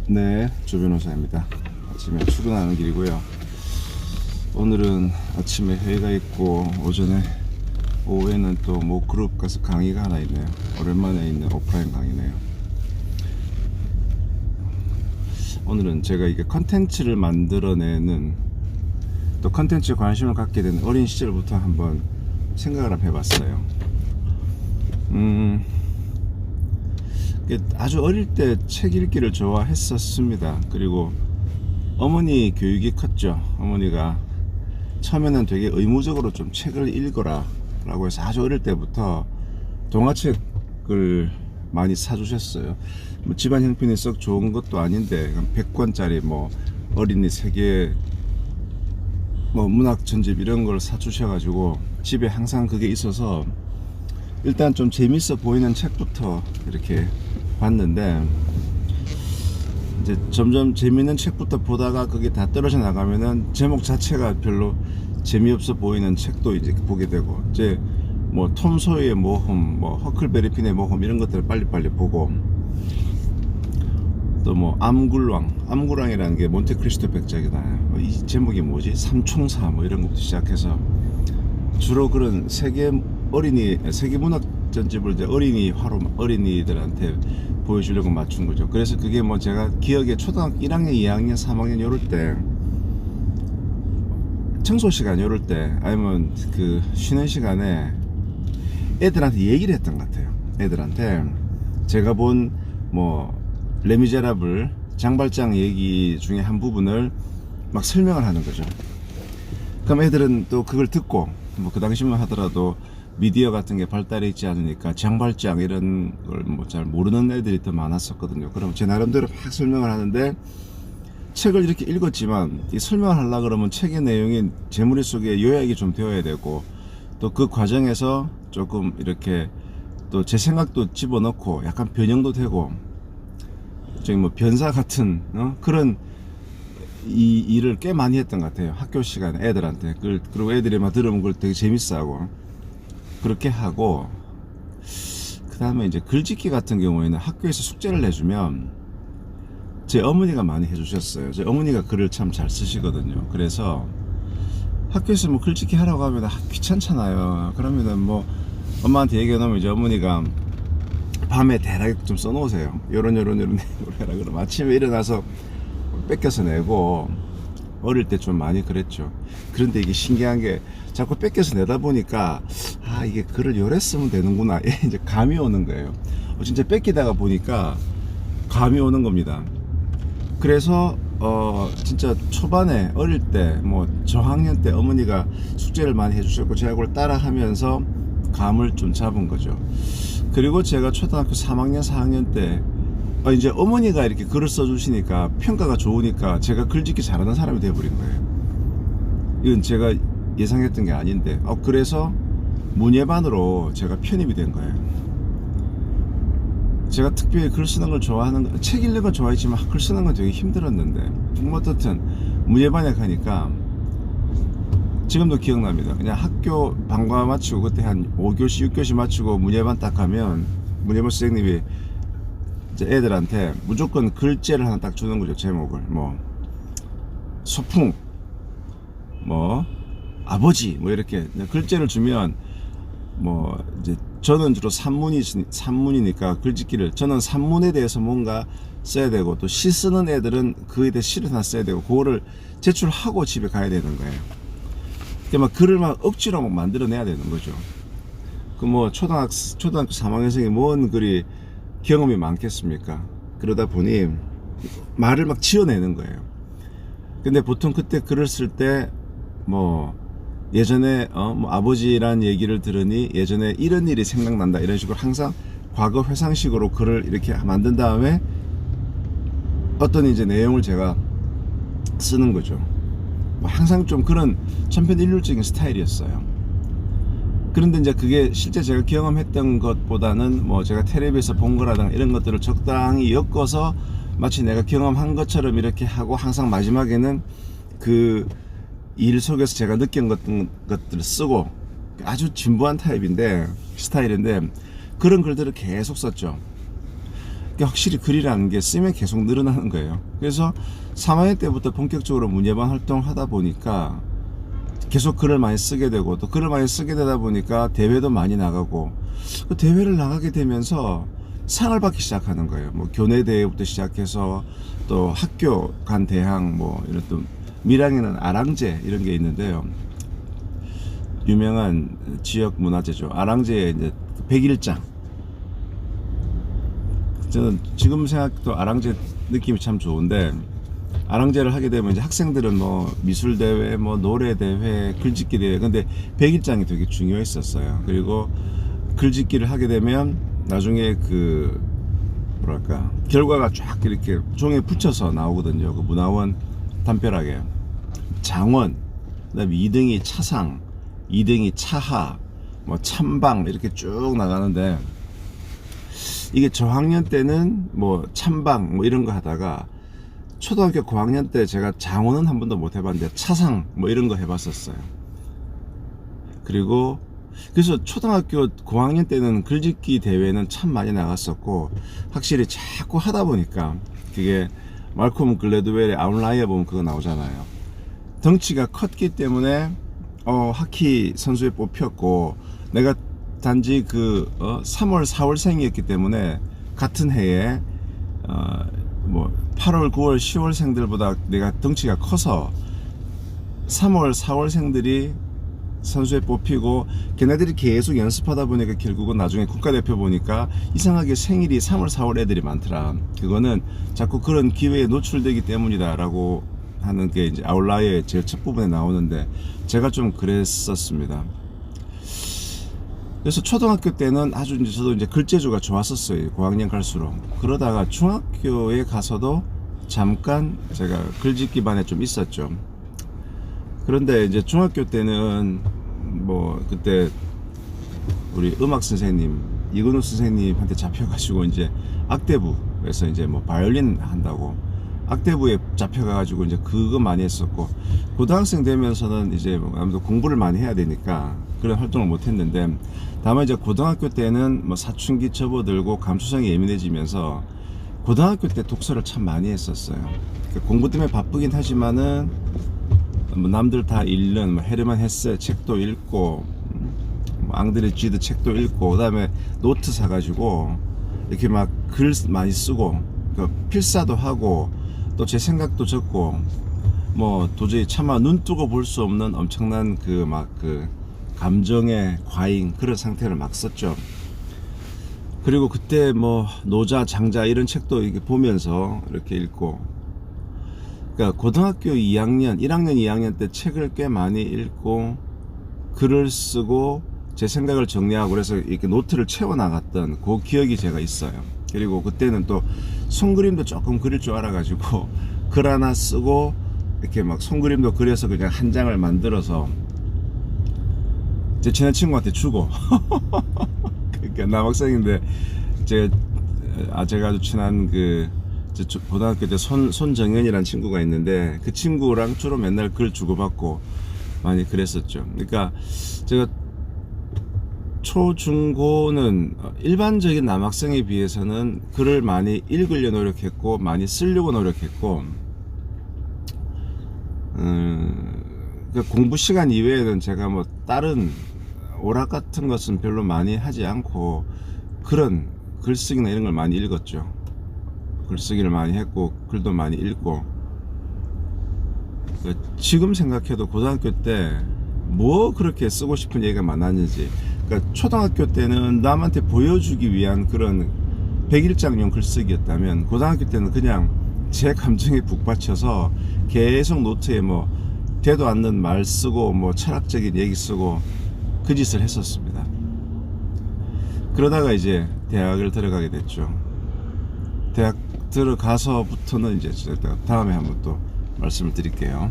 네, 조 변호사입니다. 아침에 출근하는 길이고요. 오늘은 아침에 회의가 있고 오후에는 또 모 그룹 가서 강의가 하나 있네요. 오랜만에 있는 오프라인 강의네요. 오늘은 제가 이게 컨텐츠를 만들어내는, 또 컨텐츠에 관심을 갖게 된 어린 시절부터 한번 생각을 한번 해봤어요. 아주 어릴 때 책 읽기를 좋아했었습니다. 그리고 어머니 교육이 컸죠. 어머니가 처음에는 되게 의무적으로 좀 책을 읽어라 라고 해서 아주 어릴 때부터 동화책을 많이 사주셨어요. 뭐 집안 형편이 썩 좋은 것도 아닌데 100권짜리 뭐 어린이 세계 뭐 문학 전집 이런 걸 사주셔가지고 집에 항상 그게 있어서 일단 좀 재밌어 보이는 책부터 이렇게 봤는데, 이제 점점 재밌는 책부터 보다가 그게 다 떨어져 나가면은 제목 자체가 별로 재미없어 보이는 책도 이제 보게 되고, 이제 뭐 톰 소유의 모험, 뭐 허클베리 핀의 모험 이런 것들을 빨리빨리 보고, 또 뭐 암굴왕이라는 게 몬테크리스토 백작이다. 이 제목이 뭐지? 삼총사 뭐 이런 것부터 시작해서 주로 그런 세계 문학 전집을 이제 어린이들한테 보여주려고 맞춘 거죠. 그래서 그게 뭐 제가 기억에 초등학교 1학년, 2학년, 3학년 요럴 때, 청소 시간 요럴 때, 아니면 그 쉬는 시간에 애들한테 얘기를 했던 것 같아요. 애들한테 제가 본 뭐 레미제라블 장발장 얘기 중에 한 부분을 막 설명을 하는 거죠. 그럼 애들은 또 그걸 듣고, 뭐 그 당시만 하더라도 미디어 같은 게 발달해 있지 않으니까 장발장 이런 걸 뭐 잘 모르는 애들이 더 많았었거든요. 그럼 제 나름대로 막 설명을 하는데, 책을 이렇게 읽었지만 이 설명을 하려고 그러면 책의 내용이 제 머릿속에 요약이 좀 되어야 되고, 또 그 과정에서 조금 이렇게 또 제 생각도 집어넣고 약간 변형도 되고, 저기 뭐 변사 같은 그런 이 일을 꽤 많이 했던 것 같아요. 학교 시간에 애들한테. 그리고 애들이 막 들으면 그걸 되게 재밌어하고 그렇게 하고, 그 다음에 이제 글짓기 같은 경우에는 학교에서 숙제를 내주면 제 어머니가 많이 해주셨어요. 제 어머니가 글을 참 잘 쓰시거든요. 그래서 학교에서 뭐 글짓기 하라고 하면 귀찮잖아요. 그러면은 뭐 엄마한테 얘기해 놓으면 이제 어머니가 밤에 대략 좀 써놓으세요. 요런 해라. 그럼 아침에 일어나서 뺏겨서 내고, 어릴 때 좀 많이 그랬죠. 그런데 이게 신기한 게 자꾸 뺏겨서 내다 보니까 이게 글을 요래 쓰면 되는구나 이제 감이 오는 거예요. 진짜 뺏기다가 보니까 감이 오는 겁니다. 그래서 진짜 초반에 어릴 때 뭐 저학년 때 어머니가 숙제를 많이 해주셨고 제가 그걸 따라 하면서 감을 좀 잡은 거죠. 그리고 제가 초등학교 3학년 4학년 때 이제 어머니가 이렇게 글을 써주시니까 평가가 좋으니까 제가 글짓기 잘하는 사람이 되어버린 거예요. 이건 제가 예상했던 게 아닌데, 그래서 문예반으로 제가 편입이 된 거예요. 제가 특별히 글 쓰는 걸 책 읽는 걸 좋아했지만 글 쓰는 건 되게 힘들었는데, 뭐 어떻든 문예반에 가니까 지금도 기억납니다. 그냥 학교 방과 마치고 그때 한 5교시 6교시 마치고 문예반 딱 가면 문예반 선생님이 이제 애들한테 무조건 글제를 하나 딱 주는 거죠. 제목을 뭐 소풍, 뭐 아버지, 뭐 이렇게 글제를 주면, 뭐 이제 저는 주로 산문이니까 글짓기를, 저는 산문에 대해서 뭔가 써야 되고, 또 시 쓰는 애들은 그에 대해 시를 하나 써야 되고, 그거를 제출하고 집에 가야 되는 거예요. 그러니까 막 글을 막 억지로 막 만들어내야 되는 거죠. 그 뭐 초등학교 3학년생이 뭔 글이 경험이 많겠습니까? 그러다 보니 말을 막 지어내는 거예요. 근데 보통 그때 글을 쓸 때 뭐 예전에 뭐 아버지란 얘기를 들으니 예전에 이런 일이 생각난다 이런 식으로 항상 과거 회상식으로 글을 이렇게 만든 다음에 어떤 이제 내용을 제가 쓰는 거죠. 뭐 항상 좀 그런 천편일률적인 스타일이었어요. 그런데 이제 그게 실제 제가 경험했던 것보다는 뭐 제가 텔레비에서 본 거라든가 이런 것들을 적당히 엮어서 마치 내가 경험한 것처럼 이렇게 하고, 항상 마지막에는 그 일 속에서 제가 느낀 것들을 쓰고, 아주 진부한 스타일인데 그런 글들을 계속 썼죠. 확실히 글이라는 게 쓰면 계속 늘어나는 거예요. 그래서 3학년 때부터 본격적으로 문예반 활동을 하다 보니까 계속 글을 많이 쓰게 되고, 또 글을 많이 쓰게 되다 보니까 대회도 많이 나가고, 그 대회를 나가게 되면서 상을 받기 시작하는 거예요. 뭐 교내 대회부터 시작해서 또 학교 간 대항, 뭐 이런, 또 밀양에는 아랑제 이런 게 있는데요. 유명한 지역 문화재죠. 아랑제의 이제 100일장. 저는 지금 생각도 아랑제 느낌이 참 좋은데, 아랑제를 하게 되면 이제 학생들은 뭐 미술대회, 뭐 노래대회, 글짓기 대회, 근데 100일장이 되게 중요했었어요. 그리고 글짓기를 하게 되면 나중에 그 뭐랄까 결과가 쫙 이렇게 종이에 붙여서 나오거든요. 그 문화원 담벼락에 장원, 그다음에 2등이 차상, 2등이 차하, 뭐 참방 이렇게 쭉 나가는데, 이게 저학년 때는 뭐 참방 뭐 이런 거 하다가 초등학교 고학년 때 제가 장원은 한 번도 못 해봤는데 차상 뭐 이런 거 해봤었어요. 그리고 그래서 초등학교 고학년 때는 글짓기 대회는 참 많이 나갔었고, 확실히 자꾸 하다 보니까 그게 말콤 글래드웰의 아웃라이어 보면 그거 나오잖아요. 덩치가 컸기 때문에 하키 선수에 뽑혔고, 내가 단지 3월 4월생이었기 때문에 같은 해에 뭐 8월 9월 10월생들보다 내가 덩치가 커서 3월 4월생들이 선수에 뽑히고, 걔네들이 계속 연습하다 보니까 결국은 나중에 국가대표 보니까 이상하게 생일이 3월 4월 애들이 많더라. 그거는 자꾸 그런 기회에 노출되기 때문이다 라고 하는 게 이제 아웃라이어의 제일 첫 부분에 나오는데, 제가 좀 그랬었습니다. 그래서 초등학교 때는 아주 이제 저도 이제 글재주가 좋았었어요. 고학년 갈수록. 그러다가 중학교에 가서도 잠깐 제가 글짓기 반에 좀 있었죠. 그런데 이제 중학교 때는 뭐 그때 우리 음악 선생님 이근우 선생님한테 잡혀가지고 이제 악대부에서 이제 뭐 바이올린 한다고 악대부에 잡혀가가지고 이제 그거 많이 했었고, 고등학생 되면서는 이제 뭐 아무래도 공부를 많이 해야 되니까 그런 활동을 못 했는데, 다만 이제 고등학교 때는 뭐 사춘기 접어들고 감수성이 예민해지면서 고등학교 때 독서를 참 많이 했었어요. 공부 때문에 바쁘긴 하지만은 뭐 남들 다 읽는 뭐 헤르만 헤세 책도 읽고, 뭐 앙드레 지드 책도 읽고, 그다음에 노트 사가지고 이렇게 막 글 많이 쓰고, 그 필사도 하고, 또 제 생각도 적고, 뭐 도저히 차마 눈 뜨고 볼 수 없는 엄청난 그 감정의 과잉, 그런 상태를 막 썼죠. 그리고 그때 뭐 노자, 장자 이런 책도 이렇게 보면서 이렇게 읽고, 그러니까 고등학교 2학년, 1학년, 2학년 때 책을 꽤 많이 읽고 글을 쓰고 제 생각을 정리하고, 그래서 이렇게 노트를 채워 나갔던 그 기억이 제가 있어요. 그리고 그때는 또 손그림도 조금 그릴 줄 알아가지고 글 하나 쓰고 이렇게 막 손그림도 그려서 그냥 한 장을 만들어서 제 친한 친구한테 주고 그러니까 남학생인데 제가 아주 친한 고등학교 때 손정현이라는 친구가 있는데, 그 친구랑 주로 맨날 글 주고받고 많이 그랬었죠. 그러니까 제가 초중고는 일반적인 남학생에 비해서는 글을 많이 읽으려 노력했고 많이 쓰려고 노력했고, 공부 시간 이외에는 제가 뭐 다른 오락 같은 것은 별로 많이 하지 않고 그런 글쓰기나 이런 걸 많이 읽었죠. 글쓰기를 많이 했고 글도 많이 읽고. 지금 생각해도 고등학교 때 뭐 그렇게 쓰고 싶은 얘기가 많았는지. 그러니까 초등학교 때는 남한테 보여주기 위한 그런 100일장용 글쓰기였다면, 고등학교 때는 그냥 제 감정에 북받쳐서 계속 노트에 뭐 되도 않는 말 쓰고 뭐 철학적인 얘기 쓰고 그 짓을 했었습니다. 그러다가 이제 대학을 들어가게 됐죠. 대학 들어가서부터는 이제 다음에 한번 또 말씀을 드릴게요.